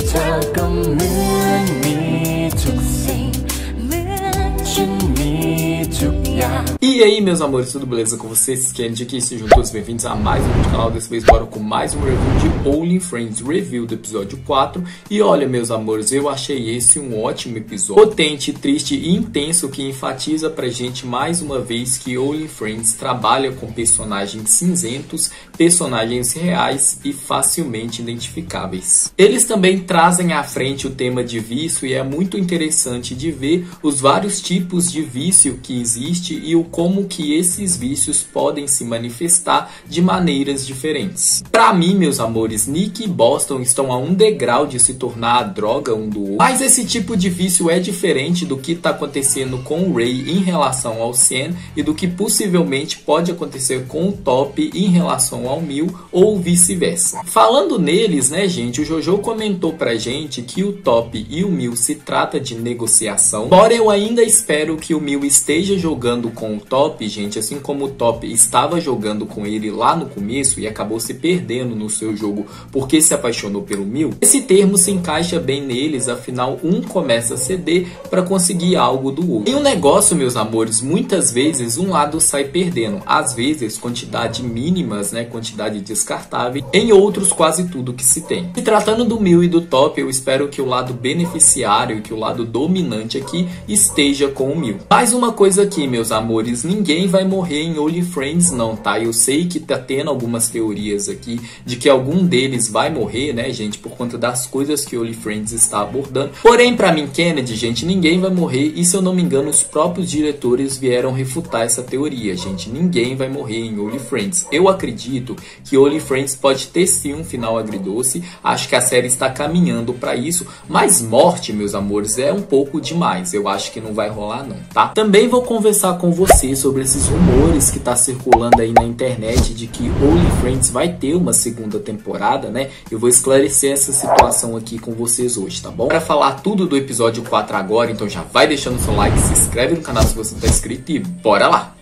เธอก็เหมือนมีทุกสิ่งเหมือนฉันมีทุกอย่าง E aí, meus amores, tudo beleza com vocês? Kenji aqui, sejam todos bem-vindos a mais um vídeo do canal. Dessa vez bora com mais um review de Only Friends, review do episódio 4. E olha, meus amores, eu achei esse um ótimo episódio, potente, triste e intenso, que enfatiza pra gente mais uma vez que Only Friends trabalha com personagens cinzentos, personagens reais e facilmente identificáveis. Eles também trazem à frente o tema de vício e é muito interessante de ver os vários tipos de vício que existe e o como que esses vícios podem se manifestar de maneiras diferentes. Para mim, meus amores, Nick e Boston estão a um degrau de se tornar a droga um do outro, mas esse tipo de vício é diferente do que está acontecendo com o Ray em relação ao Sean e do que possivelmente pode acontecer com o Top em relação ao Mil ou vice-versa. Falando neles, né, gente, o Jojo comentou pra gente que o Top e o Mil se trata de negociação, porém eu ainda espero que o Mil esteja jogando com o Top, gente, assim como o Top estava jogando com ele lá no começo e acabou se perdendo no seu jogo porque se apaixonou pelo Mil. Esse termo se encaixa bem neles, afinal um começa a ceder para conseguir algo do outro. Em um negócio, meus amores, muitas vezes um lado sai perdendo, às vezes quantidade mínimas, né, quantidade descartável, em outros quase tudo que se tem. Se tratando do Mil e do Top, eu espero que o lado beneficiário e que o lado dominante aqui esteja com o Mil. Mais uma coisa aqui, meus amores, ninguém vai morrer em Only Friends não, tá? Eu sei que tá tendo algumas teorias aqui de que algum deles vai morrer, né, gente, por conta das coisas que Only Friends está abordando. Porém, pra mim, Kennedy, gente, ninguém vai morrer e, se eu não me engano, os próprios diretores vieram refutar essa teoria, gente. Ninguém vai morrer em Only Friends. Eu acredito que Only Friends pode ter sim um final agridoce, acho que a série está caminhando pra isso, mas morte, meus amores, é um pouco demais. Eu acho que não vai rolar não, tá? Também vou conversar com você sobre esses rumores que tá circulando aí na internet de que Only Friends vai ter uma segunda temporada, né? Eu vou esclarecer essa situação aqui com vocês hoje, tá bom? Para falar tudo do episódio 4 agora, então já vai deixando seu like, se inscreve no canal se você não tá inscrito e bora lá!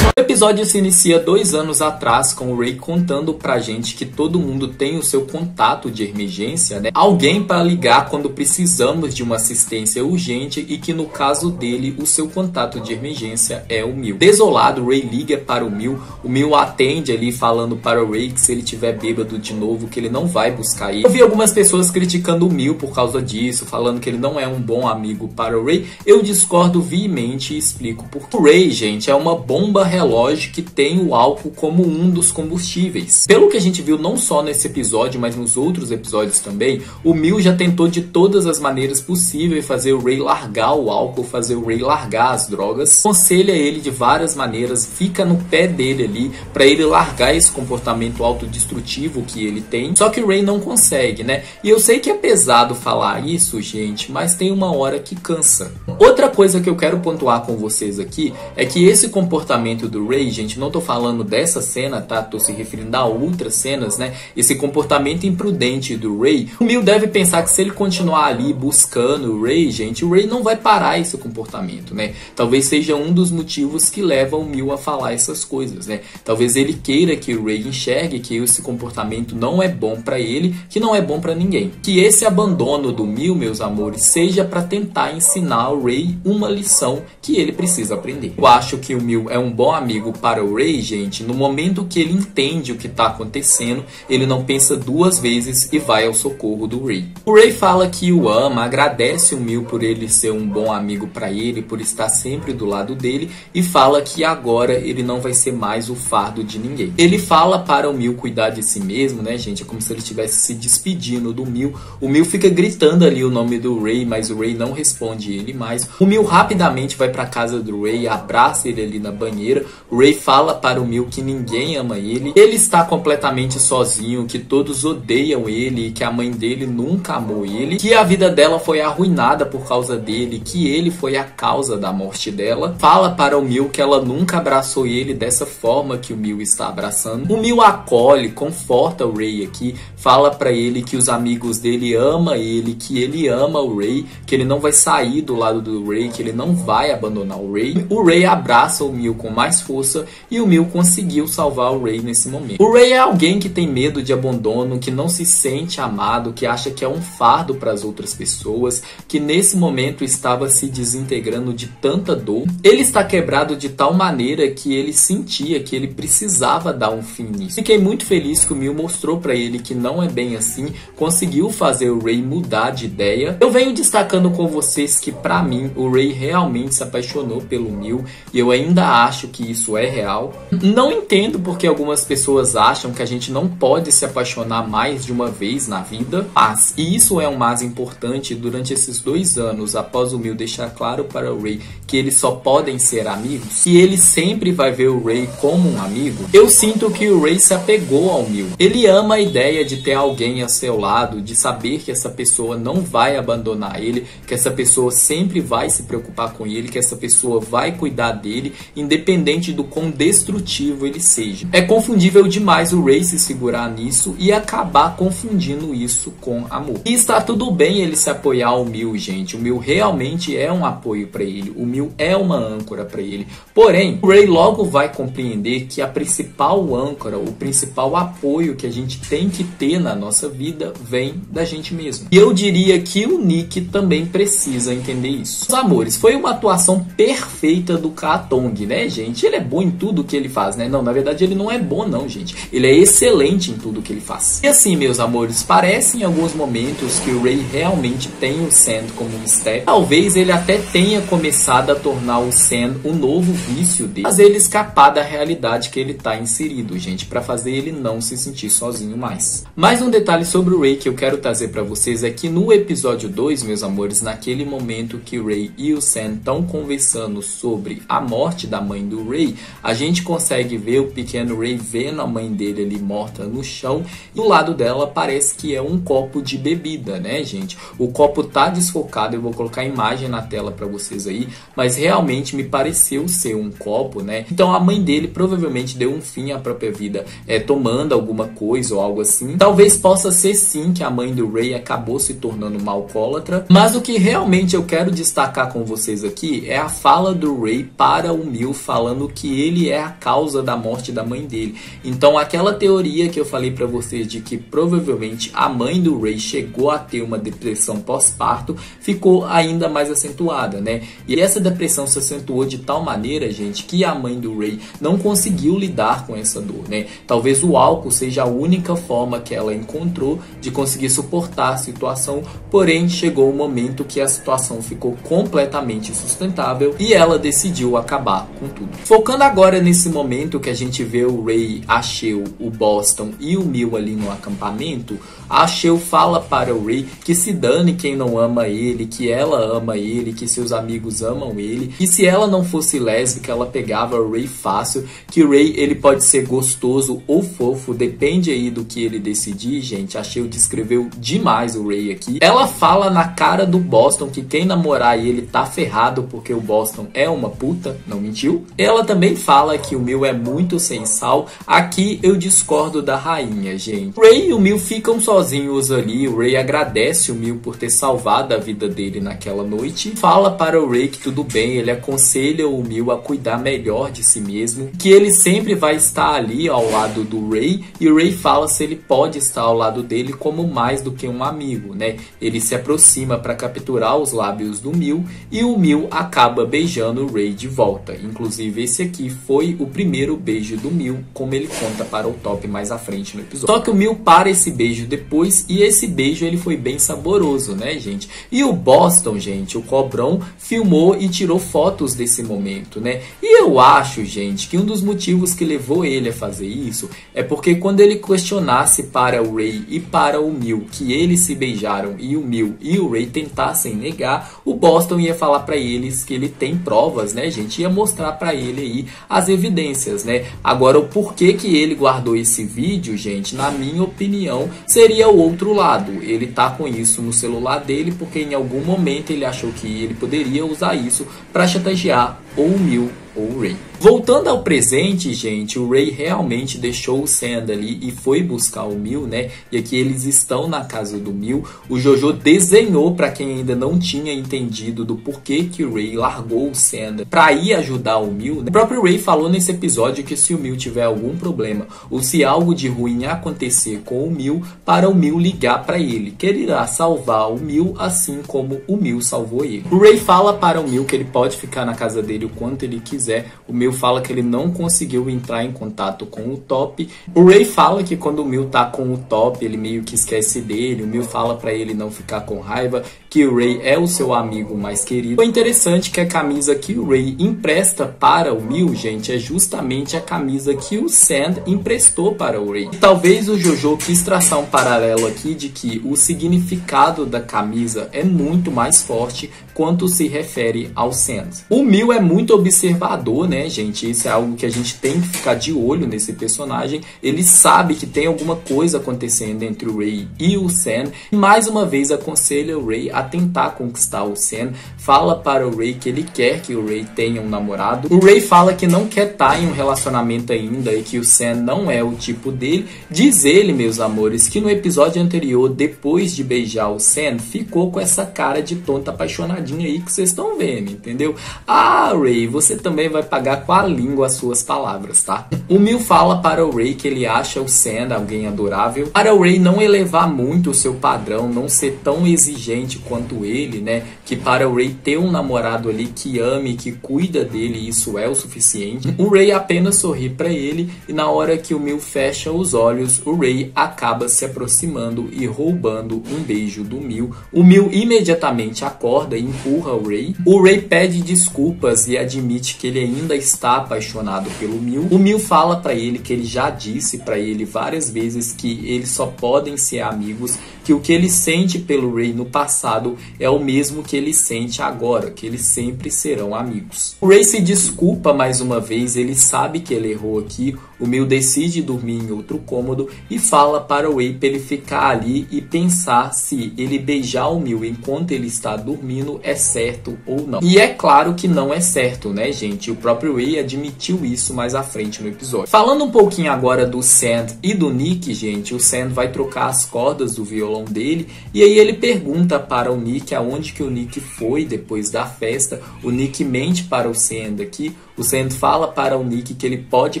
O episódio se inicia 2 anos atrás com o Ray contando pra gente que todo mundo tem o seu contato de emergência, né? Alguém para ligar quando precisamos de uma assistência urgente e que no caso dele o seu contato de emergência é o Mil. Desolado, o Ray liga para o Mil atende ali falando para o Ray que se ele tiver bêbado de novo que ele não vai buscar ele. Eu vi algumas pessoas criticando o Mil por causa disso, falando que ele não é um bom amigo para o Ray. Eu discordo veemente e explico porque o Ray, gente, é uma bomba relógio que tem o álcool como um dos combustíveis. Pelo que a gente viu não só nesse episódio, mas nos outros episódios também, o Mil já tentou de todas as maneiras possíveis fazer o Ray largar o álcool, fazer o Ray largar as drogas. Aconselha ele de várias maneiras, fica no pé dele ali para ele largar esse comportamento autodestrutivo que ele tem. Só que o Ray não consegue, né? E eu sei que é pesado falar isso, gente, mas tem uma hora que cansa. Outra coisa que eu quero pontuar com vocês aqui é que esse comportamento do Ray, gente, não tô falando dessa cena, tá? Tô se referindo a outras cenas, né? Esse comportamento imprudente do Ray, o Mil deve pensar que se ele continuar ali buscando o Ray, gente, o Ray não vai parar esse comportamento, né? Talvez seja um dos motivos que leva o Mil a falar essas coisas, né? Talvez ele queira que o Ray enxergue que esse comportamento não é bom pra ele, que não é bom pra ninguém. Que esse abandono do Mil, meus amores, seja pra tentar ensinar o Ray uma lição que ele precisa aprender. Eu acho que o Mil é um bom amigo para o Ray, gente, no momento que ele entende o que está acontecendo, ele não pensa 2 vezes e vai ao socorro do Ray. O Ray fala que o ama, agradece o Mil por ele ser um bom amigo para ele, por estar sempre do lado dele, e fala que agora ele não vai ser mais o fardo de ninguém. Ele fala para o Mil cuidar de si mesmo, né, gente? É como se ele estivesse se despedindo do Mil. O Mil fica gritando ali o nome do Ray, mas o Ray não responde ele mais. O Mil rapidamente vai para casa do Ray, abraça ele ali na banheira. O Ray fala para o Mil que ninguém ama ele. Ele está completamente sozinho, que todos odeiam ele, que a mãe dele nunca amou ele, que a vida dela foi arruinada por causa dele, que ele foi a causa da morte dela. Fala para o Mil que ela nunca abraçou ele dessa forma que o Mil está abraçando. O Mil acolhe, conforta o Ray aqui, fala para ele que os amigos dele amam ele, que ele ama o Ray, que ele não vai sair do lado do Ray, que ele não não vai abandonar o Ray. O Ray abraça o Mil com mais força e o Mil conseguiu salvar o Ray nesse momento. O Ray é alguém que tem medo de abandono, que não se sente amado, que acha que é um fardo para as outras pessoas, que nesse momento estava se desintegrando de tanta dor. Ele está quebrado de tal maneira que ele sentia que ele precisava dar um fim nisso. Fiquei muito feliz que o Mil mostrou para ele que não é bem assim, conseguiu fazer o Ray mudar de ideia. Eu venho destacando com vocês que para mim o Ray realmente se apaixonou pelo Mil e eu ainda acho que isso é real. Não entendo porque algumas pessoas acham que a gente não pode se apaixonar mais de uma vez na vida, mas, e isso é o mais importante, durante esses 2 anos, após o Mil deixar claro para o Ray que eles só podem ser amigos, e ele sempre vai ver o Ray como um amigo, eu sinto que o Ray se apegou ao Mil. Ele ama a ideia de ter alguém a seu lado, de saber que essa pessoa não vai abandonar ele, que essa pessoa sempre vai se preocupar com ele, que essa pessoa vai cuidar dele, independente do quão destrutivo ele seja. É confundível demais o Ray se segurar nisso e acabar confundindo isso com amor. E está tudo bem ele se apoiar ao Mil, gente. O Mil realmente é um apoio para ele. O Mil é uma âncora para ele. Porém, o Ray logo vai compreender que a principal âncora, o principal apoio que a gente tem que ter na nossa vida vem da gente mesmo. E eu diria que o Nick também precisa entender isso. Os amores, foi uma atuação perfeita do Katong, né, gente? Ele é bom em tudo que ele faz, né? Não, na verdade ele não é bom não, gente. Ele é excelente em tudo que ele faz. E assim, meus amores, parece em alguns momentos que o Ray realmente tem o Sand como um step. Talvez ele até tenha começado a tornar o Sand um novo vício dele, fazer ele escapar da realidade que ele tá inserido, gente, para fazer ele não se sentir sozinho mais. Mais um detalhe sobre o Ray que eu quero trazer para vocês é que no episódio 2, meus amores, naquele momento que o Ray e o Sand estão conversando sobre a morte da mãe do Ray, a gente consegue ver o pequeno Ray vendo a mãe dele ali morta no chão, e do lado dela parece que é um copo de bebida, né, gente? O copo tá desfocado, eu vou colocar a imagem na tela para vocês aí, mas realmente me pareceu ser um copo, né? Então a mãe dele provavelmente deu um fim à própria vida, tomando alguma coisa ou algo assim. Talvez possa ser sim que a mãe do Ray acabou se tornando uma alcoólatra, mas o que realmente eu quero destacar com vocês aqui é a fala do Ray para o Mil, falando que ele é a causa da morte da mãe dele. Então aquela teoria que eu falei para vocês de que provavelmente a mãe do Ray chegou a ter uma depressão pós-parto ficou ainda mais acentuada, né? E essa depressão se acentuou de tal maneira, gente, que a mãe do Ray não conseguiu lidar com essa dor, né? Talvez o álcool seja a única forma que ela encontrou de conseguir suportar a situação, porém chegou o momento que a situação ficou completamente insustentável e ela decidiu acabar com tudo. Focando agora nesse momento que a gente vê o Ray, a Sheo, o Boston e o Mil ali no acampamento, a Sheo fala para o Ray que se dane quem não ama ele, que ela ama ele, que seus amigos amam ele, e se ela não fosse lésbica ela pegava o Ray fácil, que o Ray ele pode ser gostoso ou fofo, depende aí do que ele decidir, gente. A Sheo descreveu demais o Ray aqui. Ela fala na cara do Boston que quem namorar ele tá ferrado porque o Boston é uma puta, não mentiu. Ela também fala que o Mil é muito sem sal. Aqui eu discordo da rainha, gente. O Ray e o Mil ficam sozinhos ali, o Ray agradece o Mil por ter salvado a vida dele naquela noite, fala para o Ray que tudo bem, ele aconselha o Mil a cuidar melhor de si mesmo, que ele sempre vai estar ali ao lado do Ray, e o Ray fala se ele pode estar ao lado dele como mais do que um amigo, né? Ele se aproxima para capturar os lábios do Mil e o Mil acaba beijando o Ray de volta. Inclusive esse aqui foi o primeiro beijo do Mil, como ele conta para o Top mais à frente no episódio. Só que o Mil para esse beijo depois e esse beijo ele foi bem saboroso, né, gente? E o Boston, gente, o Cobrão, filmou e tirou fotos desse momento, né? E eu acho, gente, que um dos motivos que levou ele a fazer isso é porque quando ele questionasse para o Ray e para o Mil que eles se beijaram e o Mil e o Ray tentassem negar, o Boston ia falar para eles que ele tem provas, né, gente? Ia mostrar para ele aí as evidências, né? Agora, o porquê que ele guardou esse vídeo, gente, na minha opinião, seria o outro lado. Ele tá com isso no celular dele porque em algum momento ele achou que ele poderia usar isso para chantagear ou o Mil ou o Ray. Voltando ao presente, gente, o Ray realmente deixou o Sand ali e foi buscar o Mil, né? E aqui eles estão na casa do Mil. O Jojo desenhou, para quem ainda não tinha entendido do porquê que o Ray largou o Sand para ir ajudar o Mil, né? O próprio Ray falou nesse episódio que se o Mil tiver algum problema ou se algo de ruim acontecer com o Mil, para o Mil ligar para ele, que ele irá salvar o Mil assim como o Mil salvou ele. O Ray fala para o Mil que ele pode ficar na casa dele o quanto ele quiser. O Mil fala que ele não conseguiu entrar em contato com o Top. O Ray fala que quando o Mil tá com o Top, ele meio que esquece dele. O Mil fala para ele não ficar com raiva, que o Ray é o seu amigo mais querido. O interessante é que a camisa que o Ray empresta para o Mil, gente, é justamente a camisa que o Sand emprestou para o Ray. E talvez o Jojo quis traçar um paralelo aqui de que o significado da camisa é muito mais forte quanto se refere ao Sand. O Mil é muito observador, né, gente? Isso é algo que a gente tem que ficar de olho nesse personagem. Ele sabe que tem alguma coisa acontecendo entre o Ray e o Sand. E mais uma vez aconselha o Ray a tentar conquistar o Sand. Fala para o Ray que ele quer que o Ray tenha um namorado. O Ray fala que não quer estar em um relacionamento ainda e que o Sand não é o tipo dele. Diz ele, meus amores, que no episódio anterior, depois de beijar o Sand, ficou com essa cara de tonta apaixonadinha aí que vocês estão vendo, entendeu? Ah, Ray, você também vai pagar com a língua as suas palavras, tá? O Mil fala para o Ray que ele acha o Sand alguém adorável. Para o Ray não elevar muito o seu padrão, não ser tão exigente quanto ele, né? Que para o Ray ter um namorado ali que ame, que cuida dele, isso é o suficiente. O Ray apenas sorri para ele e na hora que o Mil fecha os olhos, o Ray acaba se aproximando e roubando um beijo do Mil. O Mil imediatamente acorda e empurra o Ray. O Ray pede desculpas e admite que ele ainda está apaixonado pelo Mil. O Mil fala para ele que ele já disse para ele várias vezes que eles só podem ser amigos, que o que ele sente pelo Ray no passado é o mesmo que ele sente agora, que eles sempre serão amigos. O Ray se desculpa mais uma vez, ele sabe que ele errou aqui. O Mil decide dormir em outro cômodo e fala para o Ray para ele ficar ali e pensar se ele beijar o Mil enquanto ele está dormindo é certo ou não. E é claro que não é certo, né, gente? O próprio Ray admitiu isso mais à frente no episódio. Falando um pouquinho agora do Sand e do Nick, gente, o Sand vai trocar as cordas do violão dele e aí ele pergunta para o Nick aonde que o Nick foi depois da festa. O Nick mente para o Sand aqui. O Sand fala para o Nick que ele pode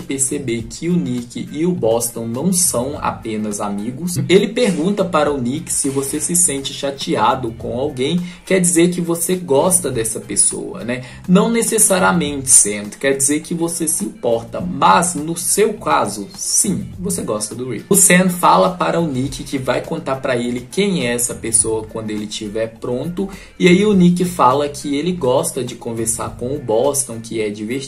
perceber que o Nick e o Boston não são apenas amigos. Ele pergunta para o Nick se você se sente chateado com alguém, quer dizer que você gosta dessa pessoa, né? Não necessariamente, Sand, quer dizer que você se importa, mas no seu caso, sim, você gosta do Ray. O Sand fala para o Nick que vai contar para ele quem é essa pessoa quando ele estiver pronto, e aí o Nick fala que ele gosta de conversar com o Boston, que é divertido.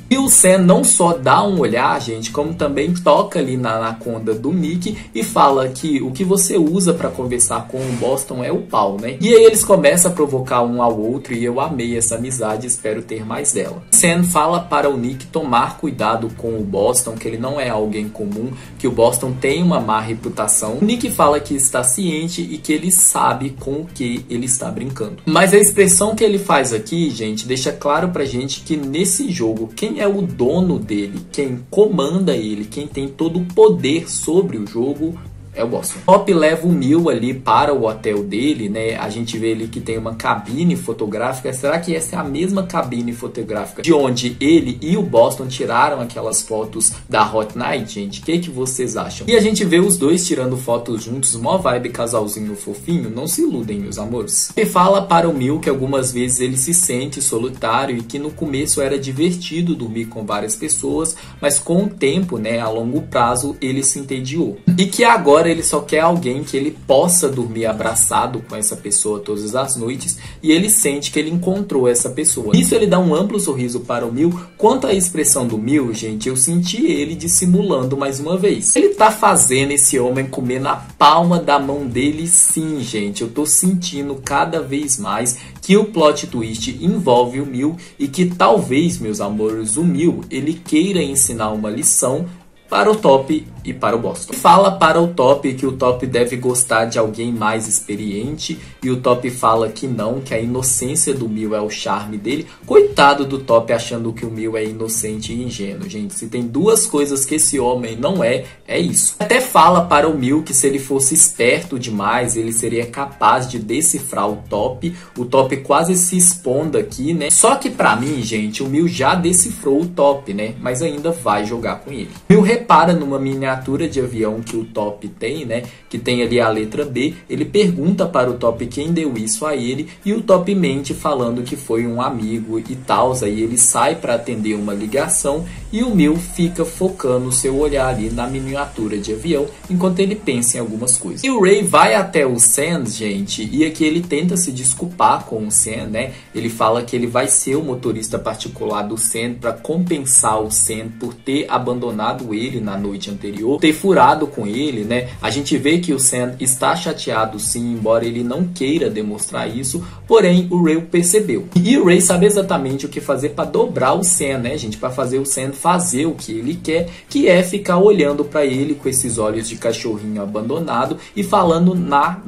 E o Sand não só dá um olhar, gente, como também toca ali na anaconda do Nick e fala que o que você usa para conversar com o Boston é o pau, né? E aí eles começam a provocar um ao outro e eu amei essa amizade, espero ter mais dela. Sand fala para o Nick tomar cuidado com o Boston, que ele não é alguém comum, que o Boston tem uma má reputação. O Nick fala que está ciente e que ele sabe com o que ele está brincando. Mas a expressão que ele faz aqui, gente, deixa claro pra gente que nesse jogo, quem é o dono dele, quem comanda ele, quem tem todo o poder sobre o jogo é o Boston. O Top leva o Mil ali para o hotel dele, né? A gente vê ali que tem uma cabine fotográfica. Será que essa é a mesma cabine fotográfica de onde ele e o Boston tiraram aquelas fotos da Hot Night, gente? O que vocês acham? E a gente vê os dois tirando fotos juntos, mó vibe casalzinho fofinho. Não se iludem, meus amores. Ele fala para o Mil que algumas vezes ele se sente solitário e que no começo era divertido dormir com várias pessoas, mas com o tempo, né, a longo prazo, ele se entediou. E que agora ele só quer alguém que ele possa dormir abraçado com essa pessoa todas as noites e ele sente que ele encontrou essa pessoa. Isso ele dá um amplo sorriso para o Mil. Quanto à expressão do Mil, gente, eu senti ele dissimulando mais uma vez. Ele tá fazendo esse homem comer na palma da mão dele, sim, gente. Eu tô sentindo cada vez mais que o plot twist envolve o Mil e que talvez, meus amores, o Mil ele queira ensinar uma lição para o Top e para o Boston. Fala para o Top que o Top deve gostar de alguém mais experiente e o Top fala que não, que a inocência do Mil é o charme dele. Coitado do Top achando que o Mil é inocente e ingênuo, gente. Se tem duas coisas que esse homem não é isso. Até fala para o Mil que se ele fosse esperto demais, ele seria capaz de decifrar o Top. O Top quase se expondo aqui, né? Só que pra mim, gente, o Mil já decifrou o Top, né? Mas ainda vai jogar com ele. Mil repara numa miniatura de avião que o Top tem, né? Que tem ali a letra B. Ele pergunta para o Top quem deu isso a ele e o Top mente falando que foi um amigo e tal. Aí ele sai para atender uma ligação e o Mil fica focando seu olhar ali na miniatura de avião enquanto ele pensa em algumas coisas. E o Ray vai até o Sam, gente, e aqui ele tenta se desculpar com o Sam, né? Ele fala que ele vai ser o motorista particular do Sam para compensar o Sam por ter abandonado ele na noite anterior, ter furado com ele, né? A gente vê que o Sam está chateado sim, embora ele não queira demonstrar isso, porém o Ray percebeu. E o Ray sabe exatamente o que fazer para dobrar o Sam, né, gente? Para fazer o Sam fazer o que ele quer, que é ficar olhando para ele com esses olhos de cachorrinho abandonado e falando na.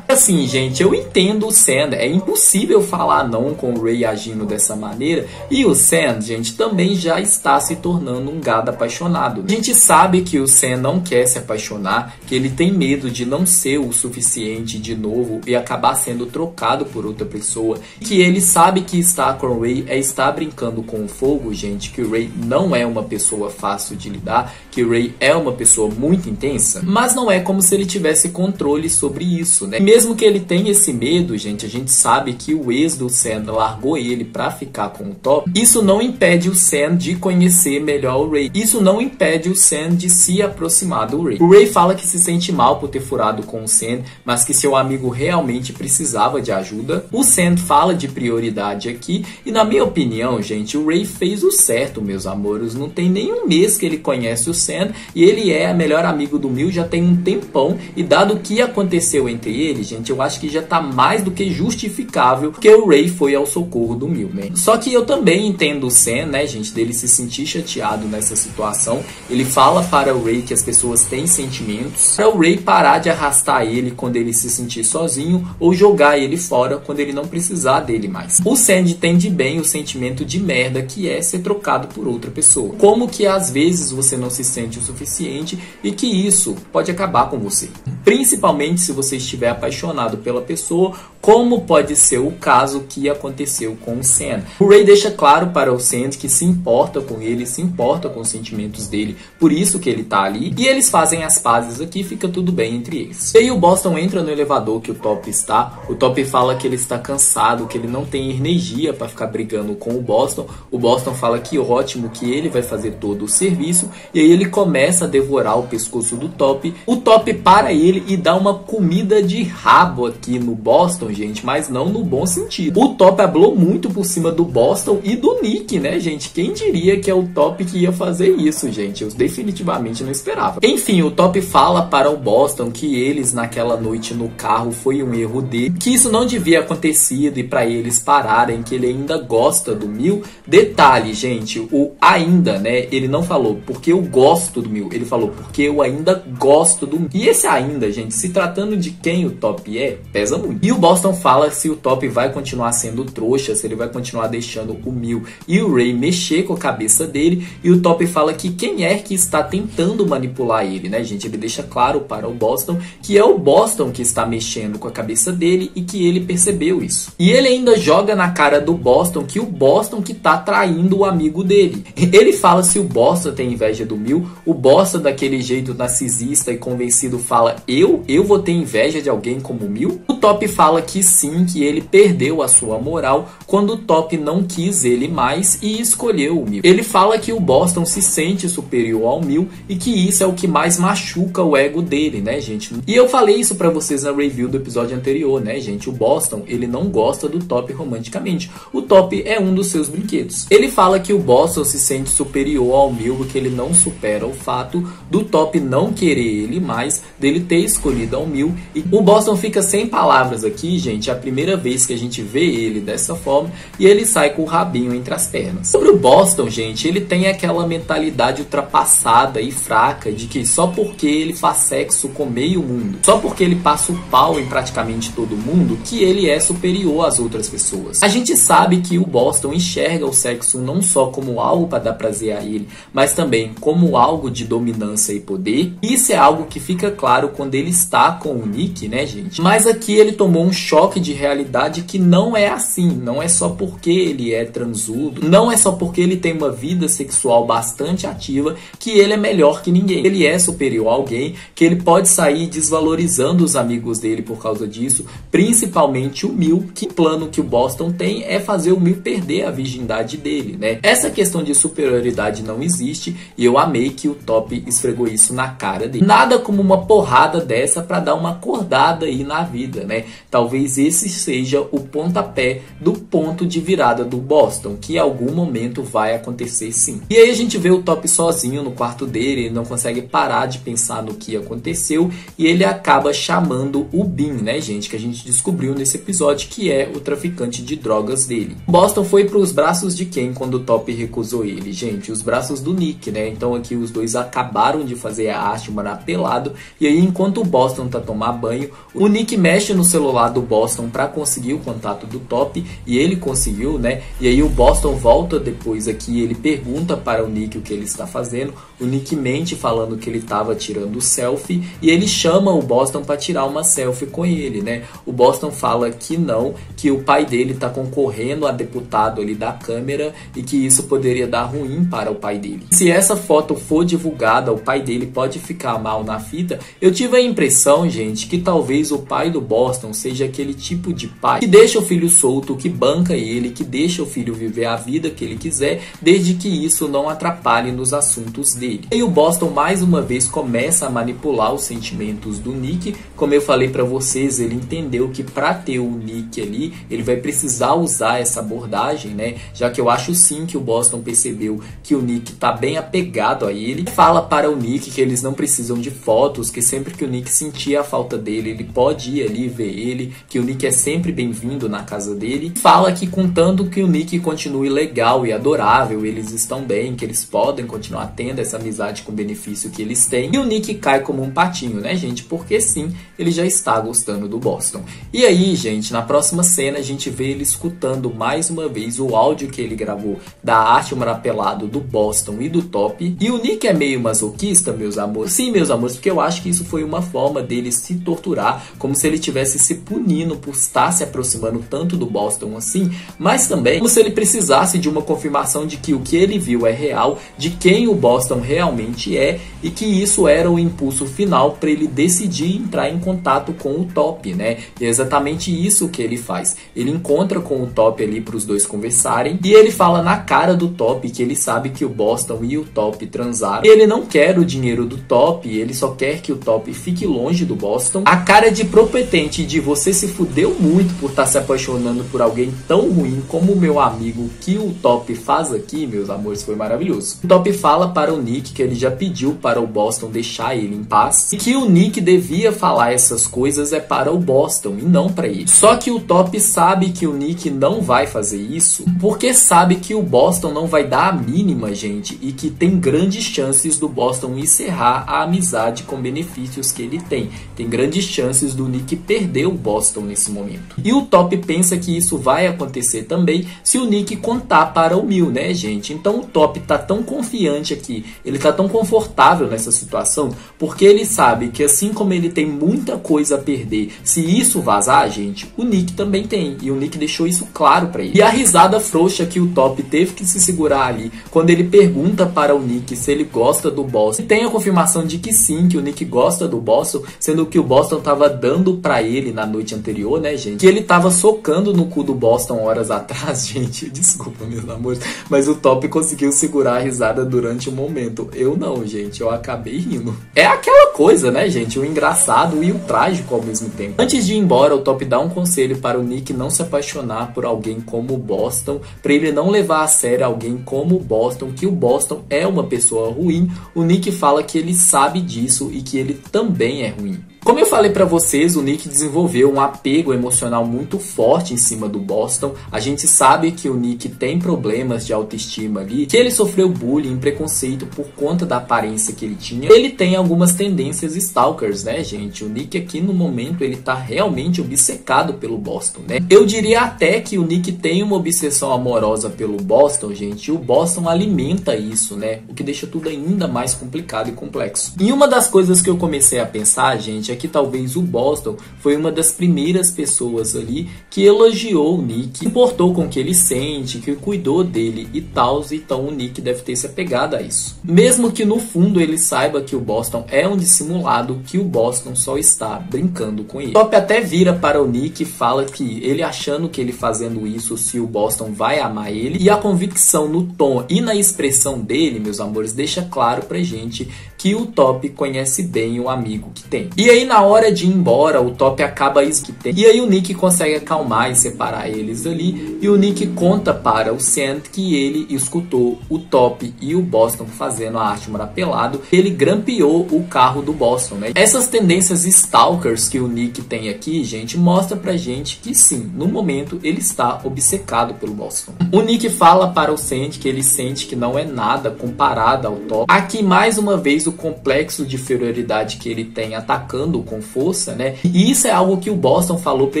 Assim, gente, eu entendo o Sam, é impossível falar não com o Ray agindo dessa maneira, e o Sam, gente, também já está se tornando um gado apaixonado. A gente sabe que o Sam não quer se apaixonar, que ele tem medo de não ser o suficiente de novo e acabar sendo trocado por outra pessoa, que ele sabe que estar com o Ray é estar brincando com o fogo, gente, que o Ray não é uma pessoa fácil de lidar, que o Ray é uma pessoa muito intensa, mas não é como se ele tivesse controle sobre isso, né? E mesmo que ele tenha esse medo, gente, a gente sabe que o ex do Sam largou ele pra ficar com o Top. Isso não impede o Sam de conhecer melhor o Ray. Isso não impede o Sam de se aproximar do Ray. O Ray fala que se sente mal por ter furado com o Sam, mas que seu amigo realmente precisava de ajuda. O Sam fala de prioridade aqui e, na minha opinião, gente, o Ray fez o certo, meus amores. Não tem nenhum mês que ele conhece o Sam e ele é o melhor amigo do Mil já tem um tempão, e dado o que aconteceu entre eles, gente, eu acho que já tá mais do que justificável que o Ray foi ao socorro do Mil, né? Só que eu também entendo o Sam, né, gente, dele se sentir chateado nessa situação. Ele fala para o Ray que as pessoas têm sentimentos, para o Ray parar de arrastar ele quando ele se sentir sozinho ou jogar ele fora quando ele não precisar dele mais. O Sam entende bem o sentimento de merda que é ser trocado por outra pessoa. Como que às vezes você não se sente o suficiente e que isso pode acabar com você. Principalmente se você estiver apaixonado pela pessoa, como pode ser o caso que aconteceu com o Sam. O Ray deixa claro para o Sam que se importa com ele, se importa com os sentimentos dele, por isso que ele tá ali, e eles fazem as pazes aqui, fica tudo bem entre eles. E aí o Boston entra no elevador que o Top está, o Top fala que ele está cansado, que ele não tem energia para ficar brigando com o Boston fala que ótimo, que ele vai fazer todo o serviço, e aí ele começa a devorar o pescoço do Top. O Top para ele e dá uma comida de rabo aqui no Boston, gente, mas não no bom sentido. O Top hablou muito por cima do Boston e do Nick, né, gente? Quem diria que é o Top que ia fazer isso, gente? Eu definitivamente não esperava. Enfim, o Top fala para o Boston que eles naquela noite no carro foi um erro dele, que isso não devia acontecido e para eles pararem, que ele ainda gosta do Mil. Detalhe, gente, o ainda, né? Ele não falou porque eu gosto do Mil, ele falou porque eu ainda gosto do Mil. E esse ainda, gente, se tratando de quem o Top é, pesa muito. E o Boston fala se o Top vai continuar sendo trouxa, se ele vai continuar deixando o Mil e o Ray mexer com a cabeça dele. E o Top fala que quem é que está tentando manipular ele, né, gente? Ele deixa claro para o Boston que é o Boston que está mexendo com a cabeça dele e que ele percebeu isso. E ele ainda joga na cara do Boston que o Boston que tá traindo o amigo dele. Ele fala se o Boston tem inveja do Mil, o Boston daquele jeito narcisista e convencido fala eu vou ter inveja de alguém como o Mil? O Top fala que sim, que ele perdeu a sua moral quando o Top não quis ele mais e escolheu o Mil. Ele fala que o Boston se sente superior ao Mil e que isso é o que mais machuca o ego dele, né, gente? E eu falei isso pra vocês na review do episódio anterior, né, gente? O Boston, ele não gosta do Top romanticamente. O Top é um dos seus brinquedos. Ele fala que o Boston se sente superior ao Mil porque ele não supera supera o fato do Top não querer ele mais, dele ter escolhido a Mil. E o Boston fica sem palavras aqui, gente. É a primeira vez que a gente vê ele dessa forma e ele sai com o rabinho entre as pernas. Sobre o Boston, gente, ele tem aquela mentalidade ultrapassada e fraca de que só porque ele faz sexo com meio mundo, só porque ele passa o pau em praticamente todo mundo, que ele é superior às outras pessoas. A gente sabe que o Boston enxerga o sexo não só como algo para dar prazer a ele, mas também como algo de dominância e poder. Isso é algo que fica claro quando ele está com o Nick, né, gente? Mas aqui ele tomou um choque de realidade que não é assim. Não é só porque ele é transudo, não é só porque ele tem uma vida sexual bastante ativa que ele é melhor que ninguém. Ele é superior a alguém, que ele pode sair desvalorizando os amigos dele por causa disso, principalmente o Mil, que o plano que o Boston tem é fazer o Mil perder a virgindade dele, né? Essa questão de superioridade não existe e eu amei que o Top esfregou isso na cara dele. Nada como uma porrada dessa pra dar uma acordada aí na vida, né? Talvez esse seja o pontapé do ponto de virada do Boston, que em algum momento vai acontecer sim. E aí a gente vê o Top sozinho no quarto dele, ele não consegue parar de pensar no que aconteceu e ele acaba chamando o Bean, né, gente? Que a gente descobriu nesse episódio que é o traficante de drogas dele. Boston foi pros braços de quem quando o Top recusou ele, gente? Os braços do Nick, né? Então aqui os dois acabaram de fazer a arte morar pelado e aí enquanto o Boston tá tomando banho, o Nick mexe no celular do Boston para conseguir o contato do Top e ele conseguiu, né? E aí o Boston volta depois aqui, ele pergunta para o Nick o que ele está fazendo. O Nick mente falando que ele estava tirando selfie e ele chama o Boston para tirar uma selfie com ele, né? O Boston fala que não, que o pai dele está concorrendo a deputado ali da Câmara e que isso poderia dar ruim para o pai dele. Se essa foto for divulgada, o pai dele pode ficar mal na fita. Eu tive a impressão, gente, que talvez o pai do Boston seja aquele tipo de pai que deixa o filho solto, que banca ele, que deixa o filho viver a vida que ele quiser, desde que isso não atrapalhe nos assuntos dele. E o Boston mais uma vez começa a manipular os sentimentos do Nick. Como eu falei pra vocês, ele entendeu que pra ter o Nick ali, ele vai precisar usar essa abordagem, né? Já que eu acho sim que o Boston percebeu que o Nick tá bem apegado a ele. Fala para o Nick que eles não precisam de fotos, que sempre que o Nick sentir a falta dele, ele pode ir ali ver ele, que o Nick é sempre bem-vindo na casa dele. Fala que contanto que o Nick continue legal e adorável, eles estão bem, que eles podem continuar tendo essa amizade com o benefício que eles têm. E o Nick cai como um patinho, né, gente? Porque sim, ele já está gostando do Boston. E aí, gente, na próxima cena a gente vê ele escutando mais uma vez o áudio que ele gravou da arte marapelado do Boston e do Top. E o Nick é meio masoquista, meus amores. Sim, meus amores, porque eu acho que isso foi uma forma dele se torturar, como se ele estivesse se punindo por estar se aproximando tanto do Boston assim, mas também como se ele precisasse de uma confirmação de que o que ele viu é real, de quem o Boston realmente é, e que isso era o impulso final para ele decidir entrar em contato com o Top, né? E é exatamente isso que ele faz. Ele encontra com o Top ali para os dois conversarem e ele fala na cara do Top que ele sabe que o Boston e o Top transaram. E ele não quer o dinheiro do Top, ele só quer que o Top fique longe do Boston. A cara de propetente de você se fudeu muito por estar se apaixonando por alguém tão ruim como o meu amigo que o Top faz aqui, meus amores, foi maravilhoso. O Top fala para o Nick que ele já pediu para o Boston deixar ele em paz e que o Nick devia falar essas coisas é para o Boston e não para ele. Só que o Top sabe que o Nick não vai fazer isso porque sabe que o Boston não vai dar a mínima, gente, e que tem grandes chances do Boston encerrar a amizade com benefícios que ele tem. Tem grandes chances do Nick perder o Boston nesse momento. E o Top pensa que isso vai acontecer também se o Nick contar para o Mil, né, gente? Então o Top tá tão confiante aqui, ele tá tão confortável nessa situação, porque ele sabe que assim como ele tem muita coisa a perder, se isso vazar, gente, o Nick também tem. E o Nick deixou isso claro pra ele. E a risada frouxa que o Top teve que se segurar ali, quando ele pergunta para o Nick se ele gosta do Boston, e tem a confirmação de que sim, que o Nick gosta do Boston, sendo que o Boston tava dando pra ele na noite anterior, né, gente? Que ele tava socando no cu do Boston horas atrás, gente. Desculpa, meus amores, mas o Top conseguiu segurar a risada durante o momento. Eu não, gente, eu acabei rindo. É aquela coisa, né, gente? O engraçado e o trágico ao mesmo tempo. Antes de ir embora, o Top dá um conselho para o Nick não se apaixonar por alguém como o Boston, pra ele não levar a sério alguém como o Boston, que o Boston é uma pessoa pessoa ruim, o Nick fala que ele sabe disso e que ele também é ruim. Como eu falei pra vocês, o Nick desenvolveu um apego emocional muito forte em cima do Boston. A gente sabe que o Nick tem problemas de autoestima ali, que ele sofreu bullying, preconceito por conta da aparência que ele tinha. Ele tem algumas tendências stalkers, né, gente? O Nick aqui no momento, ele tá realmente obcecado pelo Boston, né? Eu diria até que o Nick tem uma obsessão amorosa pelo Boston, gente, e o Boston alimenta isso, né? O que deixa tudo ainda mais complicado e complexo. E uma das coisas que eu comecei a pensar, gente, que talvez o Boston foi uma das primeiras pessoas ali que elogiou o Nick, que importou com o que ele sente, que cuidou dele e tal, então o Nick deve ter se apegado a isso. Mesmo que no fundo ele saiba que o Boston é um dissimulado, que o Boston só está brincando com ele. O Top até vira para o Nick e fala que ele achando que ele fazendo isso, se o Boston vai amar ele, e a convicção no tom e na expressão dele, meus amores, deixa claro pra gente que o Top conhece bem o amigo que tem. E aí na hora de ir embora, o Top acaba isso que tem. E aí o Nick consegue acalmar e separar eles ali. E o Nick conta para o Sand que ele escutou o Top e o Boston fazendo a arte marapelado. Ele grampeou o carro do Boston, né? Essas tendências stalkers que o Nick tem aqui, gente, mostra pra gente que sim, no momento ele está obcecado pelo Boston. O Nick fala para o Sand que ele sente que não é nada comparado ao Top. Aqui mais uma vez o complexo de inferioridade que ele tem atacando com força, né? E isso é algo que o Boston falou para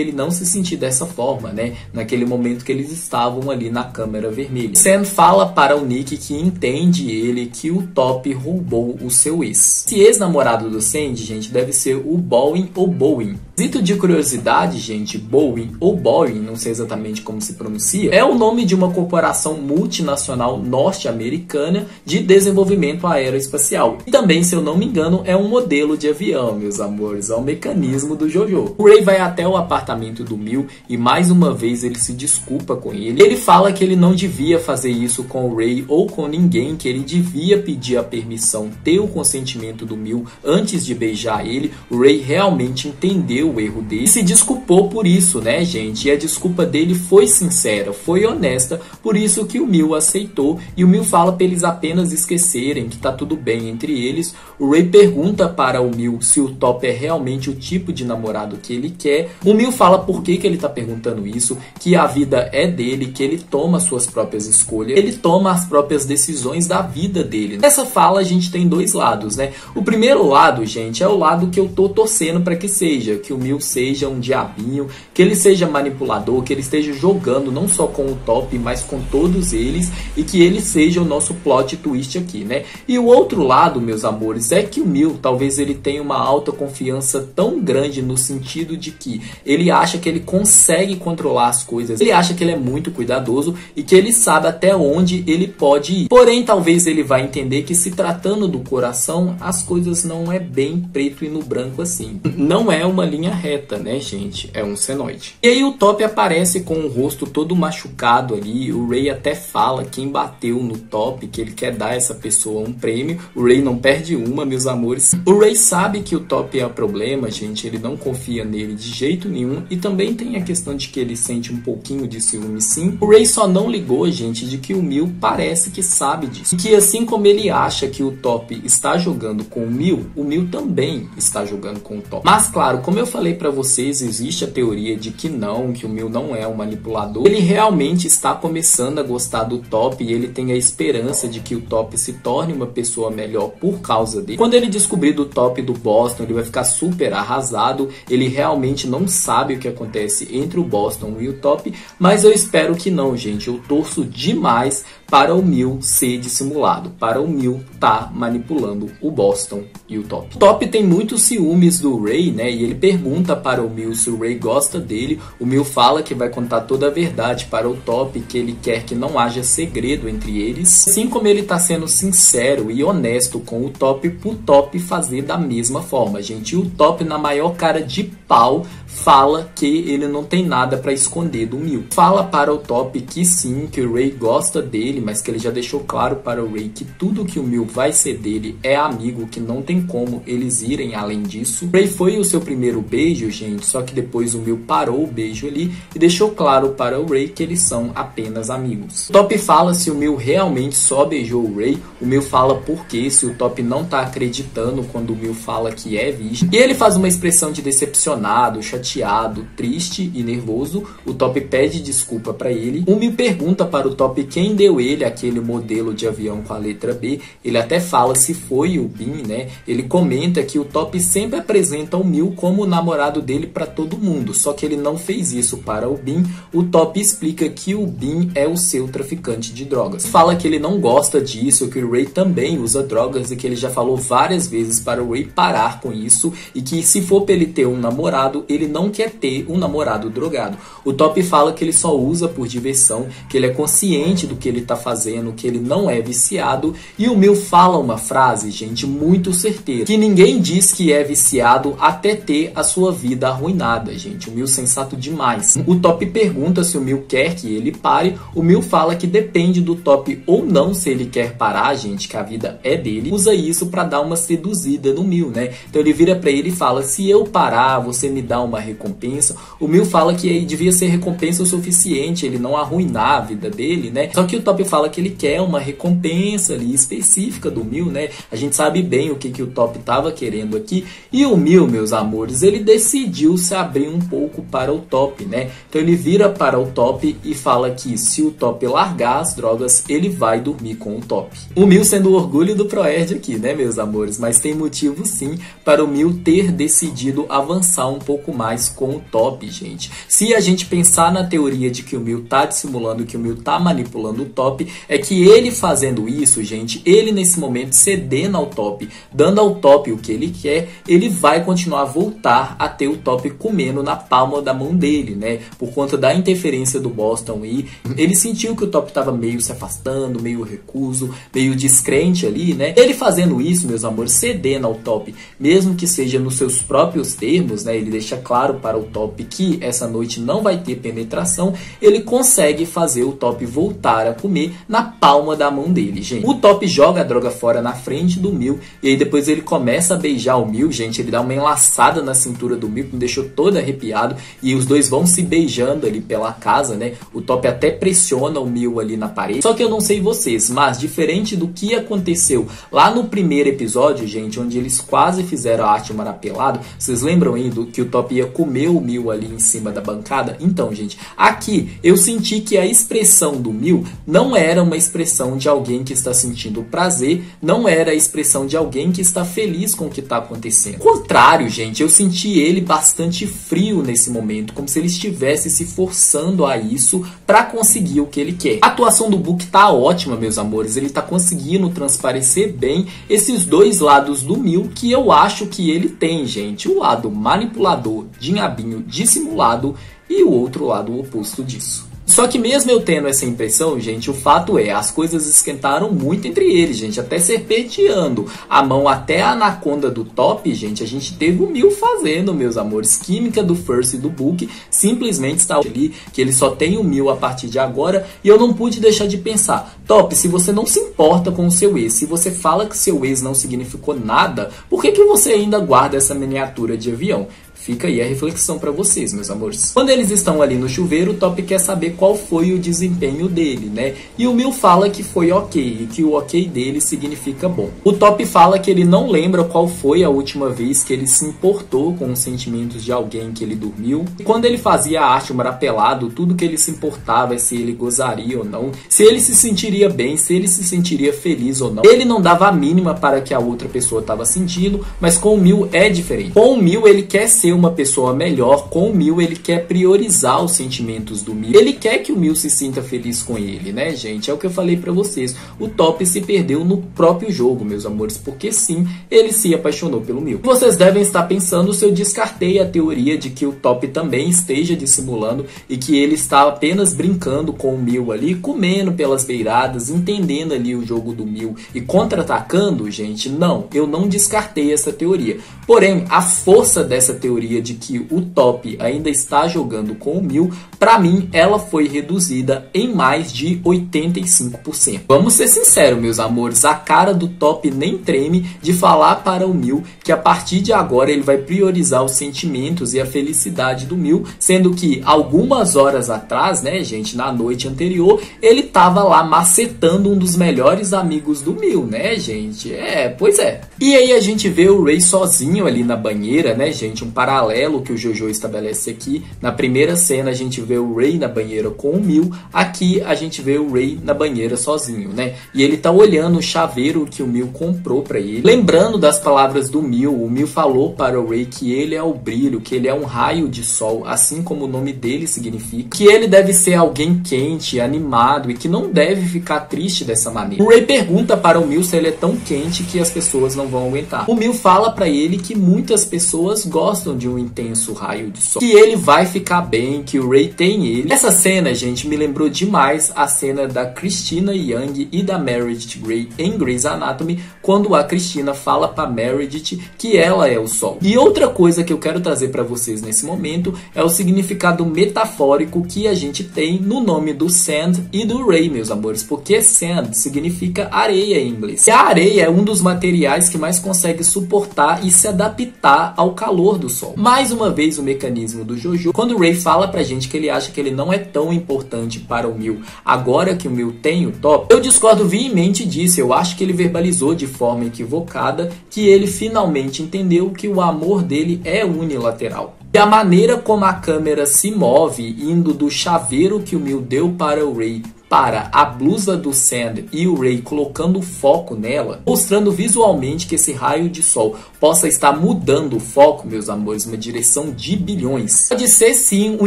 ele não se sentir dessa forma, né? Naquele momento que eles estavam ali na câmera vermelha. Sam fala para o Nick que entende ele que o Top roubou o seu ex. Esse ex-namorado do Sandy, gente, deve ser o Bowen ou Bowen. Dito de curiosidade, gente, Bowen ou Bowen, não sei exatamente como se pronuncia, é o nome de uma corporação multinacional norte-americana de desenvolvimento aeroespacial. E também, se eu não me engano, é um modelo de avião, meus amores, é o mecanismo do Jojo. O Ray vai até o apartamento do Mil e mais uma vez ele se desculpa com ele. Ele fala que ele não devia fazer isso com o Ray ou com ninguém, que ele devia pedir a permissão, ter o consentimento do Mil antes de beijar ele. O Ray realmente entendeu o erro dele e se desculpou por isso, né, gente? E a desculpa dele foi sincera, foi honesta, por isso que o Mil aceitou. E o Mil fala para eles apenas esquecerem, que tá tudo bem entre eles. O Ray pergunta para o Mil se o Top é realmente o tipo de namorado que ele quer. O Mil fala por que ele tá perguntando isso, que a vida é dele, que ele toma suas próprias escolhas, ele toma as próprias decisões da vida dele. Nessa fala a gente tem dois lados, né? O primeiro lado, gente, é o lado que eu tô torcendo para que seja, que o Mil seja um diabinho, que ele seja manipulador, que ele esteja jogando não só com o Top, mas com todos eles, e que ele seja o nosso plot twist aqui, né? E o outro lado, meus amores, é que o Mil, talvez ele tenha uma alta confiança tão grande no sentido de que ele acha que ele consegue controlar as coisas, ele acha que ele é muito cuidadoso e que ele sabe até onde ele pode ir. Porém, talvez ele vai entender que se tratando do coração, as coisas não é bem preto e no branco assim. Não é uma linha reta, né, gente? É um senoide. E aí o Top aparece com o rosto todo machucado ali. O Ray até fala quem bateu no Top, que ele quer dar a essa pessoa um prêmio. O Ray não perde uma, meus amores. O Ray sabe que o Top é o problema, gente. Ele não confia nele de jeito nenhum. E também tem a questão de que ele sente um pouquinho de ciúme, sim. O Ray só não ligou, gente, de que o Mil parece que sabe disso. E que assim como ele acha que o Top está jogando com o Mil também está jogando com o Top. Mas claro, como eu falei pra vocês, existe a teoria de que não, que o Mil não é um manipulador. Ele realmente está começando a gostar do Top e ele tem a esperança de que o Top se torne uma pessoa melhor por causa dele. Quando ele descobrir do Top e do Boston, ele vai ficar super arrasado. Ele realmente não sabe o que acontece entre o Boston e o Top, mas eu espero que não, gente. Eu torço demais para o Mil ser dissimulado, para o Mil tá manipulando o Boston e o Top. O Top tem muitos ciúmes do Ray, né? E ele pergunta para o Mil se o Ray gosta dele. O Mil fala que vai contar toda a verdade para o Top, que ele quer que não haja segredo entre eles. Assim como ele tá sendo sincero e honesto com o Top, pro Top fazer da mesma forma, gente. E o Top, na maior cara de pau, fala que ele não tem nada para esconder do Mil. Fala para o Top que sim, que o Ray gosta dele, mas que ele já deixou claro para o Ray que tudo que o Mil vai ser dele é amigo, que não tem como eles irem além disso. O Ray foi o seu primeiro beijo beijo, gente, só que depois o Mil parou o beijo ali e deixou claro para o Ray que eles são apenas amigos. O Top fala se o Mil realmente só beijou o Ray, o Mil fala por quê, se o Top não tá acreditando quando o Mil fala que é virgem. E ele faz uma expressão de decepcionado, chateado, triste e nervoso. O Top pede desculpa para ele. O Mil pergunta para o Top quem deu ele aquele modelo de avião com a letra B. Ele até fala se foi o Bin, né? Ele comenta que o Top sempre apresenta o Mil como o namorado dele para todo mundo, só que ele não fez isso para o Bin. O Top explica que o Bin é o seu traficante de drogas. Fala que ele não gosta disso, que o Ray também usa drogas e que ele já falou várias vezes para o Ray parar com isso e que se for para ele ter um namorado, ele não quer ter um namorado drogado. O Top fala que ele só usa por diversão, que ele é consciente do que ele tá fazendo, que ele não é viciado. E o Mil fala uma frase, gente, muito certeira, que ninguém diz que é viciado até ter a sua vida arruinada, gente. O Mil sensato demais. O Top pergunta se o Mil quer que ele pare. O Mil fala que depende do Top ou não se ele quer parar, gente, que a vida é dele. Usa isso pra dar uma seduzida no Mil, né? Então ele vira pra ele e fala, se eu parar, você me dá uma recompensa. O Mil fala que aí devia ser recompensa o suficiente, ele não arruinar a vida dele, né? Só que o Top fala que ele quer uma recompensa ali específica do Mil, né? A gente sabe bem o que o Top tava querendo aqui. E o Mil, meus amores, ele decidiu se abrir um pouco para o Top, né? Então ele vira para o Top e fala que se o Top largar as drogas, ele vai dormir com o Top. O Mil sendo o orgulho do Proerd aqui, né, meus amores? Mas tem motivo sim para o Mil ter decidido avançar um pouco mais com o Top, gente. Se a gente pensar na teoria de que o Mil tá dissimulando, que o Mil tá manipulando o Top, é que ele fazendo isso, gente, ele nesse momento cedendo ao Top, dando ao Top o que ele quer, ele vai continuar a voltar a ter o Top comendo na palma da mão dele, né? Por conta da interferência do Boston e ele sentiu que o Top tava meio se afastando, meio recuso, meio descrente ali, né? Ele fazendo isso, meus amores, cedendo ao Top, mesmo que seja nos seus próprios termos, né? Ele deixa claro para o Top que essa noite não vai ter penetração, ele consegue fazer o Top voltar a comer na palma da mão dele, gente. O Top joga a droga fora na frente do Mil e aí depois ele começa a beijar o Mil, gente. Ele dá uma enlaçada na cintura do Mil que me deixou todo arrepiado e os dois vão se beijando ali pela casa, né? O Top até pressiona o Mil ali na parede. Só que eu não sei vocês, mas diferente do que aconteceu lá no primeiro episódio, gente, onde eles quase fizeram a arte marapelado, vocês lembram aí do que o Top ia comer o Mil ali em cima da bancada? Então, gente, aqui eu senti que a expressão do Mil não era uma expressão de alguém que está sentindo prazer, não era a expressão de alguém que está feliz com o que está acontecendo. Ao contrário, gente, eu senti ele bastante frio nesse momento, como se ele estivesse se forçando a isso para conseguir o que ele quer. A atuação do Book tá ótima, meus amores, ele tá conseguindo transparecer bem esses dois lados do Mil que eu acho que ele tem, gente. O lado manipulador, diabinho, dissimulado e o outro lado oposto disso. Só que mesmo eu tendo essa impressão, gente, o fato é, as coisas esquentaram muito entre eles, gente, até serpenteando a mão até a anaconda do Top, gente, a gente teve o Mil fazendo, meus amores, química do First e do Book, simplesmente está ali, que ele só tem o Mil a partir de agora, e eu não pude deixar de pensar, Top, se você não se importa com o seu ex, se você fala que seu ex não significou nada, por que você ainda guarda essa miniatura de avião? Fica aí a reflexão para vocês, meus amores. Quando eles estão ali no chuveiro, o Top quer saber qual foi o desempenho dele, né? E o Mil fala que foi ok, e que o ok dele significa bom. O Top fala que ele não lembra qual foi a última vez que ele se importou com os sentimentos de alguém que ele dormiu. E quando ele fazia a arte marapelado, tudo que ele se importava é se ele gozaria ou não, se ele se sentiria bem, se ele se sentiria feliz ou não. Ele não dava a mínima para que a outra pessoa estava sentindo, mas com o Mil é diferente. Com o Mil ele quer ser uma pessoa melhor, com o Mil ele quer priorizar os sentimentos do Mil. Ele quer que o Mil se sinta feliz com ele, né, gente? É o que eu falei pra vocês. O Top se perdeu no próprio jogo, meus amores, porque sim, ele se apaixonou pelo Mil. Vocês devem estar pensando se eu descartei a teoria de que o Top também esteja dissimulando e que ele está apenas brincando com o Mil ali, comendo pelas beiradas, entendendo ali o jogo do Mil e contra-atacando, gente. Não, eu não descartei essa teoria. Porém, a força dessa teoria teoria de que o Top ainda está jogando com o Mil, para mim ela foi reduzida em mais de 85%. Vamos ser sinceros, meus amores, a cara do Top nem treme de falar para o Mil que a partir de agora ele vai priorizar os sentimentos e a felicidade do Mil, sendo que algumas horas atrás, né, gente, na noite anterior, ele tava lá macetando um dos melhores amigos do Mil, né, gente? Pois é. E aí a gente vê o Ray sozinho ali na banheira, né, gente? Um paralelo que o Jojo estabelece aqui. Na primeira cena a gente vê o Ray na banheira com o Mil, aqui a gente vê o Ray na banheira sozinho, né? E ele tá olhando o chaveiro que o Mil comprou pra ele. Lembrando das palavras do Mil, o Mil falou para o Ray que ele é o brilho, que ele é um raio de sol, assim como o nome dele significa, que ele deve ser alguém quente, animado e que não deve ficar triste dessa maneira. O Ray pergunta para o Mil se ele é tão quente que as pessoas não vão aguentar. O Mil fala para ele que muitas pessoas gostam de um intenso raio de sol, que ele vai ficar bem, que o Ray tem ele. Essa cena, gente, me lembrou demais a cena da Christina Young e da Meredith Grey em Grey's Anatomy, quando a Christina fala para Meredith que ela é o sol. E outra coisa que eu quero trazer para vocês nesse momento é o significado metafórico que a gente tem no nome do Sand e do Ray, meus amores, porque Sand significa areia em inglês. E a areia é um dos materiais que mais consegue suportar e se adaptar ao calor do sol. Mais uma vez o mecanismo do Jojo, quando o Ray fala pra gente que ele acha que ele não é tão importante para o Mil agora que o Mil tem o Top, eu discordo veemente disso. Eu acho que ele verbalizou de forma equivocada que ele finalmente entendeu que o amor dele é unilateral. E a maneira como a câmera se move, indo do chaveiro que o Mil deu para o Ray para a blusa do Sand e o Ray colocando foco nela, mostrando visualmente que esse raio de sol possa estar mudando o foco, meus amores, uma direção de bilhões. Pode ser sim um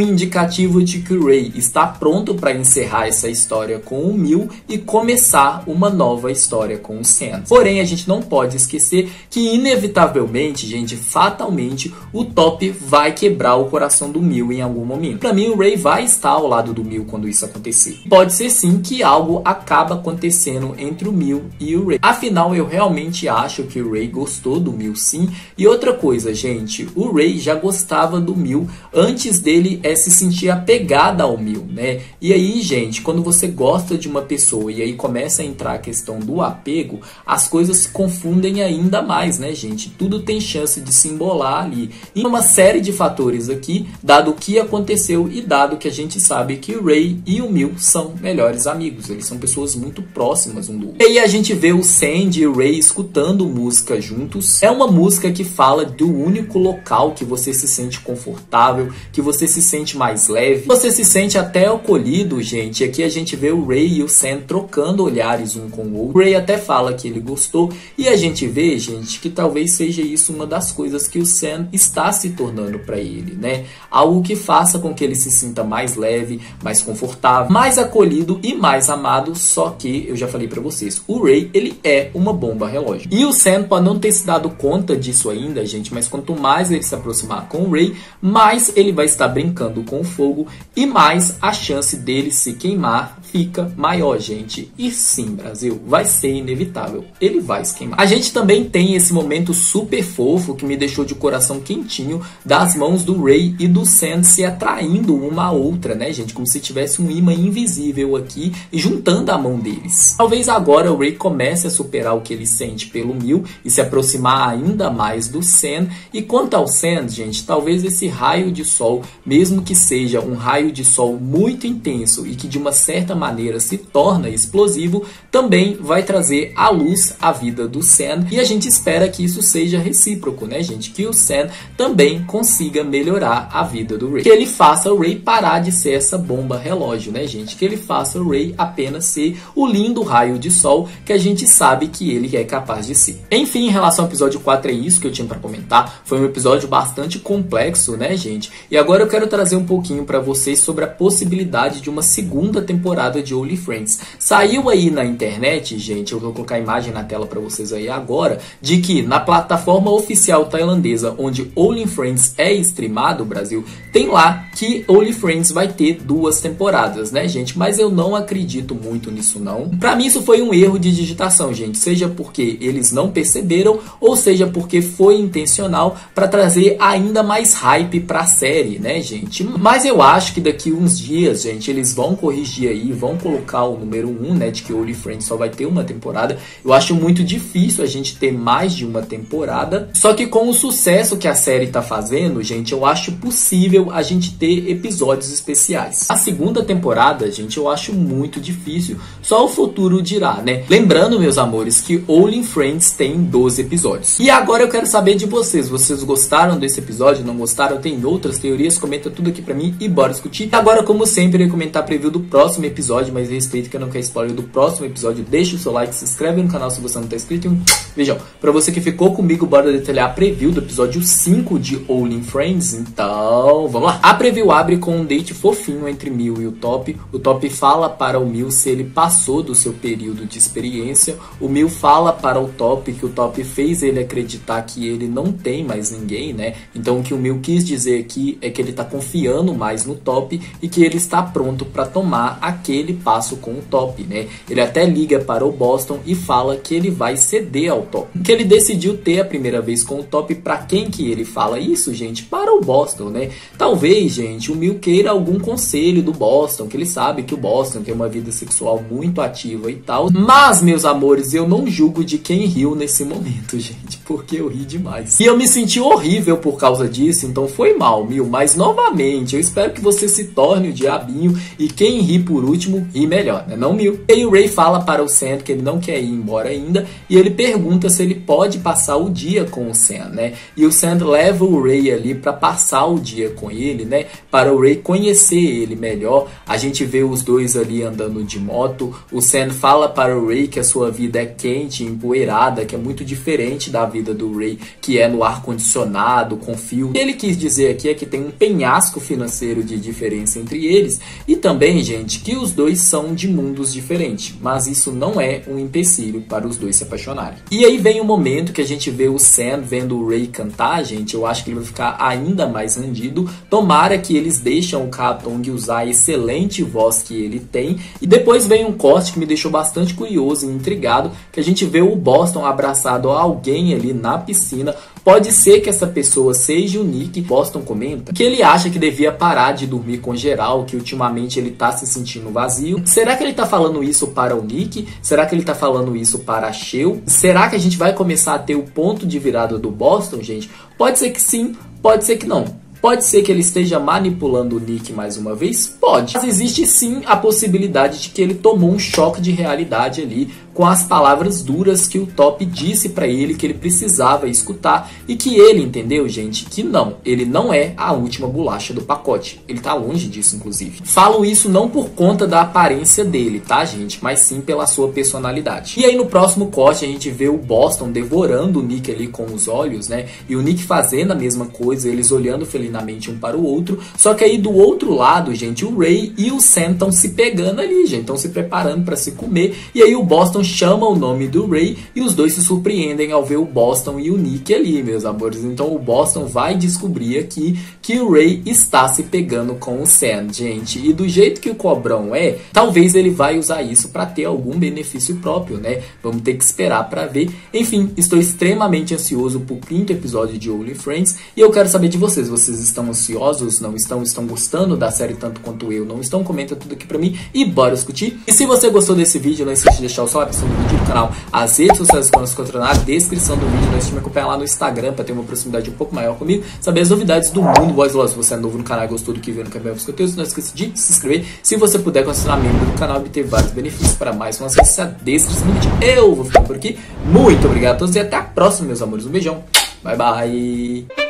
indicativo de que o Ray está pronto para encerrar essa história com o Mil e começar uma nova história com o Sand. Porém, a gente não pode esquecer que inevitavelmente, gente, fatalmente, o Top vai quebrar o coração do Mil em algum momento. Para mim, o Ray vai estar ao lado do Mil quando isso acontecer. Pode ser sim que algo acaba acontecendo entre o Mil e o Ray. Afinal, eu realmente acho que o Ray gostou do Mil sim. E outra coisa, gente, o Ray já gostava do Mil antes dele se sentir apegado ao Mil, né? E aí, gente, quando você gosta de uma pessoa e aí começa a entrar a questão do apego, as coisas se confundem ainda mais, né, gente? Tudo tem chance de se embolar ali. E uma série de fatores aqui, dado o que aconteceu e dado que a gente sabe que o Ray e o Mil são melhores amigos, eles são pessoas muito próximas um do outro. E aí a gente vê o Sand e o Ray escutando música juntos. É uma música que fala do único local que você se sente confortável, que você se sente mais leve, você se sente até acolhido, gente. Aqui a gente vê o Ray e o Sand trocando olhares um com o outro. O Ray até fala que ele gostou e a gente vê, gente, que talvez seja isso uma das coisas que o Sand está se tornando para ele, né? Algo que faça com que ele se sinta mais leve, mais confortável, mais acolhido e mais amado. Só que eu já falei pra vocês, o Ray, ele é uma bomba relógio. E o Sand pode não ter se dado conta disso ainda, gente, mas quanto mais ele se aproximar com o Ray, mais ele vai estar brincando com o fogo e mais a chance dele se queimar fica maior, gente. E sim, Brasil, vai ser inevitável, ele vai se queimar. A gente também tem esse momento super fofo que me deixou de coração quentinho das mãos do Ray e do Sand se atraindo uma à outra, né, gente, como se tivesse um imã invisível aqui e juntando a mão deles. Talvez agora o Ray comece a superar o que ele sente pelo Mil e se aproximar ainda mais do Sand. E quanto ao Sand, gente, talvez esse raio de sol, mesmo que seja um raio de sol muito intenso e que de uma certa maneira se torna explosivo, também vai trazer à luz a vida do Sand. E a gente espera que isso seja recíproco, né, gente? Que o Sand também consiga melhorar a vida do Ray. Que ele faça o Ray parar de ser essa bomba relógio, né, gente? Que ele faça o Ray apenas ser o lindo raio de sol que a gente sabe que ele é capaz de ser. Enfim, em relação ao episódio 4 é isso que eu tinha para comentar. Foi um episódio bastante complexo, né, gente? E agora eu quero trazer um pouquinho para vocês sobre a possibilidade de uma segunda temporada temporada de Only Friends. Saiu aí na internet, gente, eu vou colocar a imagem na tela para vocês aí agora, de que na plataforma oficial tailandesa, onde Only Friends é streamado, Brasil, tem lá que Only Friends vai ter 2 temporadas, né, gente? Mas eu não acredito muito nisso, não. Pra mim isso foi um erro de digitação, gente, seja porque eles não perceberam, ou seja porque foi intencional para trazer ainda mais hype pra série, né, gente? Mas eu acho que daqui uns dias, gente, eles vão corrigir aí, vão colocar o número 1, né, de que Only Friends só vai ter uma temporada. Eu acho muito difícil a gente ter mais de uma temporada, só que com o sucesso que a série tá fazendo, gente, eu acho possível a gente ter episódios especiais. A segunda temporada, gente, eu acho muito difícil, só o futuro dirá, né? Lembrando, meus amores, que Only Friends tem 12 episódios. E agora eu quero saber de vocês, vocês gostaram desse episódio, não gostaram? Tem outras teorias? Comenta tudo aqui pra mim e bora discutir. Agora, como sempre, eu ia comentar a preview do próximo episódio, mas respeito que eu não quero spoiler do próximo episódio, deixa o seu like, se inscreve no canal se você não tá inscrito e um beijão. Pra você que ficou comigo, bora detalhar a preview do episódio 5 de Only Friends, então vamos lá. A preview abre com um date fofinho entre Miu e o Top. O Top fala para o Miu se ele passou do seu período de experiência. O Miu fala para o Top que o Top fez ele acreditar que ele não tem mais ninguém, né? Então o que o Miu quis dizer aqui é que ele tá confiando mais no Top e que ele está pronto para tomar aquele passo com o Top, né? Ele até liga para o Boston e fala que ele vai ceder ao Top, que ele decidiu ter a primeira vez com o Top. Para quem que ele fala isso, gente? Para o Boston, né? Talvez, gente, o Miu queira algum conselho do Boston, que ele sabe que o Boston tem uma vida sexual muito ativa e tal. Mas, meus amores, eu não julgo de quem riu nesse momento, gente, porque eu ri demais. E eu me senti horrível por causa disso, então foi mal, Miu. Mas, novamente, eu espero que você se torne o diabinho e quem ri por último, ri melhor, né? Não, Miu? E o Ray fala para o Sam que ele não quer ir embora ainda e ele pergunta se ele pode passar o dia com o Sam, né? E o Sam leva o Ray ali para passar o dia com ele, né? Para o Ray conhecer ele melhor. A gente vê os dois ali andando de moto. O Sam fala para o Ray que a sua vida é quente, empoeirada, que é muito diferente da vida do Ray, que é no ar-condicionado, com fio. O que ele quis dizer aqui é que tem um penhasco financeiro de diferença entre eles e também, gente, que os dois são de mundos diferentes. Mas isso não é um empecilho para os dois se apaixonarem. E aí vem o momento que a gente vê o Sam vendo o Ray cantar, gente. Eu acho que ele vai ficar ainda mais rendido. Tomara que eles deixam o Katong usar a excelente voz que ele tem. E depois vem um corte que me deixou bastante curioso e intrigado, que a gente vê o Boston abraçado a alguém ali na piscina. Pode ser que essa pessoa seja o Nick. Boston comenta que ele acha que devia parar de dormir com geral, que ultimamente ele tá se sentindo vazio. Será que ele tá falando isso para o Nick? Será que ele tá falando isso para a Sheo? Será que a gente vai começar a ter o ponto de virada do Boston, gente? Pode ser que sim, pode ser que não. Pode ser que ele esteja manipulando o Nick mais uma vez? Pode. Mas existe sim a possibilidade de que ele tomou um choque de realidade ali com as palavras duras que o Top disse pra ele que ele precisava escutar e que ele entendeu, gente, que não, ele não é a última bolacha do pacote. Ele tá longe disso, inclusive. Falo isso não por conta da aparência dele, tá, gente? Mas sim pela sua personalidade. E aí no próximo corte a gente vê o Boston devorando o Nick ali com os olhos, né? E o Nick fazendo a mesma coisa, eles olhando felinamente um para o outro. Só que aí do outro lado, gente, o Ray e o Sam estão se pegando ali, gente. Estão se preparando para se comer. E aí o Boston chama o nome do Ray e os dois se surpreendem ao ver o Boston e o Nick ali, meus amores. Então o Boston vai descobrir aqui que o Ray está se pegando com o Sam, gente. E do jeito que o cobrão é, talvez ele vai usar isso para ter algum benefício próprio, né? Vamos ter que esperar para ver. Enfim, estou extremamente ansioso pro 5º episódio de Only Friends e eu quero saber de vocês. Vocês estão ansiosos? Não estão? Estão gostando da série tanto quanto eu? Não estão? Comenta tudo aqui pra mim e bora discutir. E se você gostou desse vídeo, não esqueça de deixar o seu like no vídeo do canal, as redes sociais que se encontram na descrição do vídeo. Não esqueça de me acompanhar lá no Instagram para ter uma proximidade um pouco maior comigo, saber as novidades do mundo Boys Love. Se você é novo no canal e gostou do que viu no canal dos conteúdos, não esqueça de se inscrever. Se você puder considerar membro do canal e obter vários benefícios para mais, não acesse a descrição do vídeo. Eu vou ficando por aqui. Muito obrigado a todos e até a próxima, meus amores. Um beijão. Bye, bye.